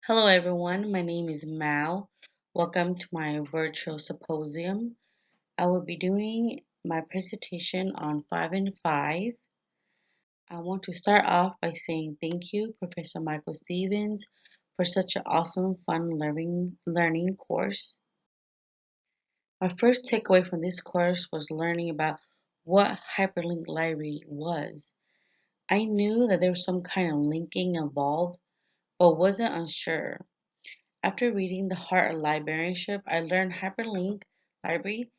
Hello everyone, my name is Mao. Welcome to my virtual symposium. I will be doing my presentation on 5 and 5. I want to start off by saying thank you, Professor Michael Stevens, for such an awesome, fun learning course. My first takeaway from this course was learning about what hyperlink library was. I knew that there was some kind of linking involved, but wasn't unsure. After reading The Heart of Librarianship, I learned Hyperlink Library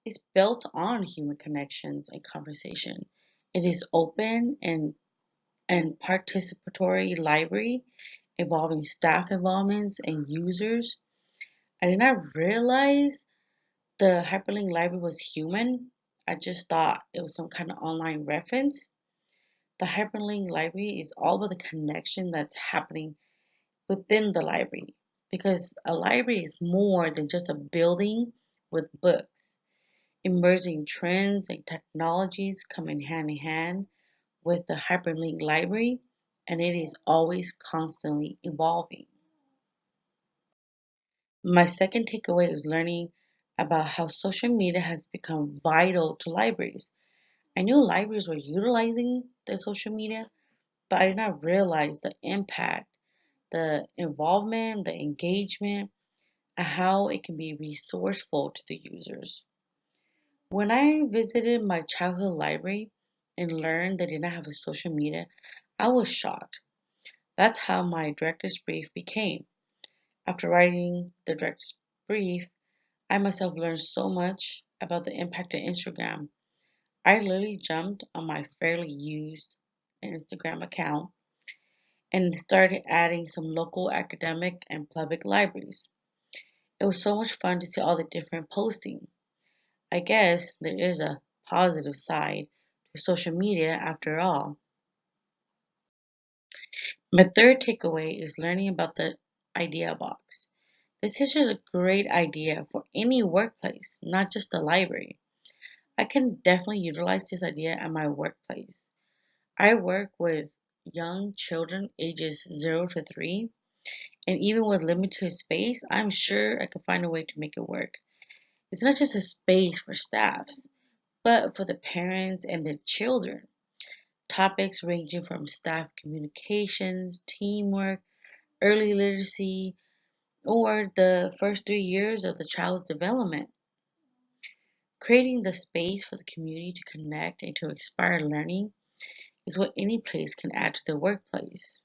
is built on human connections and conversation. It is open and participatory library involving staff involvements and users. I did not realize the Hyperlink Library was human. I just thought it was some kind of online reference. The Hyperlink Library is all about the connection that's happening within the library, because a library is more than just a building with books. Emerging trends and technologies come in hand with the hyperlink library, and it is always constantly evolving. My second takeaway is learning about how social media has become vital to libraries. I knew libraries were utilizing their social media, but I did not realize the impact, the involvement, the engagement, and how it can be resourceful to the users. When I visited my childhood library and learned they did not have a social media, I was shocked. That's how my director's brief became. After writing the director's brief, I myself learned so much about the impact of Instagram. I literally jumped on my fairly used Instagram account and started adding some local academic and public libraries. It was so much fun to see all the different posting. I guess there is a positive side to social media after all. My third takeaway is learning about the idea box. This is just a great idea for any workplace, not just the library. I can definitely utilize this idea at my workplace. I work with young children ages 0 to 3, and even with limited space, I'm sure I can find a way to make it work. It's not just a space for staffs, but for the parents and the children. Topics ranging from staff communications, teamwork, early literacy, or the first 3 years of the child's development. Creating the space for the community to connect and to inspire learning is what any place can add to the workplace.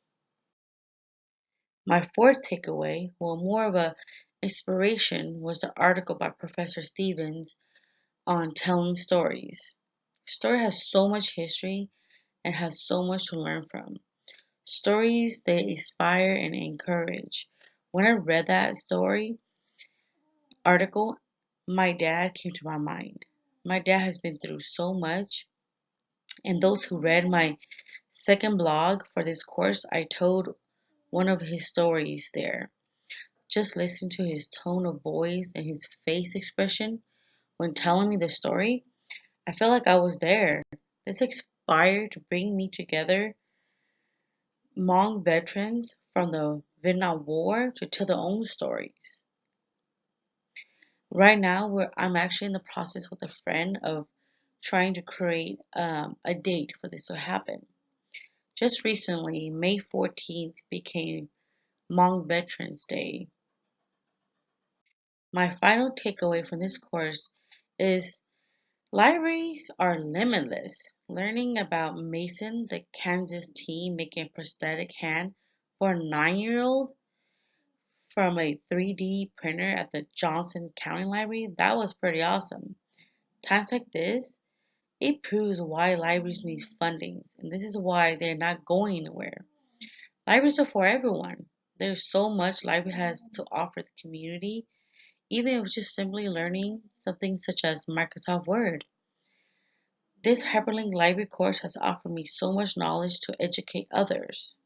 My fourth takeaway, well, more of a inspiration, was the article by Professor Stevens on telling stories. Story has so much history and has so much to learn from. Stories they inspire and encourage. When I read that story article, my dad came to my mind. My dad has been through so much, and those who read my second blog for this course, I told one of his stories there. Just listen to his tone of voice and his face expression when telling me the story. I felt like I was there. This inspired to bring me together Hmong veterans from the Vietnam War to tell their own stories. Right now, I'm actually in the process with a friend of trying to create a date for this to happen. Just recently, May 14th became Hmong Veterans Day. My final takeaway from this course is libraries are limitless. Learning about Mason, the Kansas teen making a prosthetic hand for a 9-year-old from a 3D printer at the Johnson County Library, that was pretty awesome. Times like this, it proves why libraries need funding, and this is why they're not going anywhere. Libraries are for everyone. There's so much library has to offer the community, even if it's just simply learning something such as Microsoft Word. This hyperlink library course has offered me so much knowledge to educate others.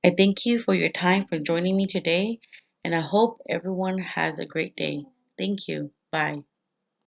I thank you for your time for joining me today, and I hope everyone has a great day. Thank you. Bye.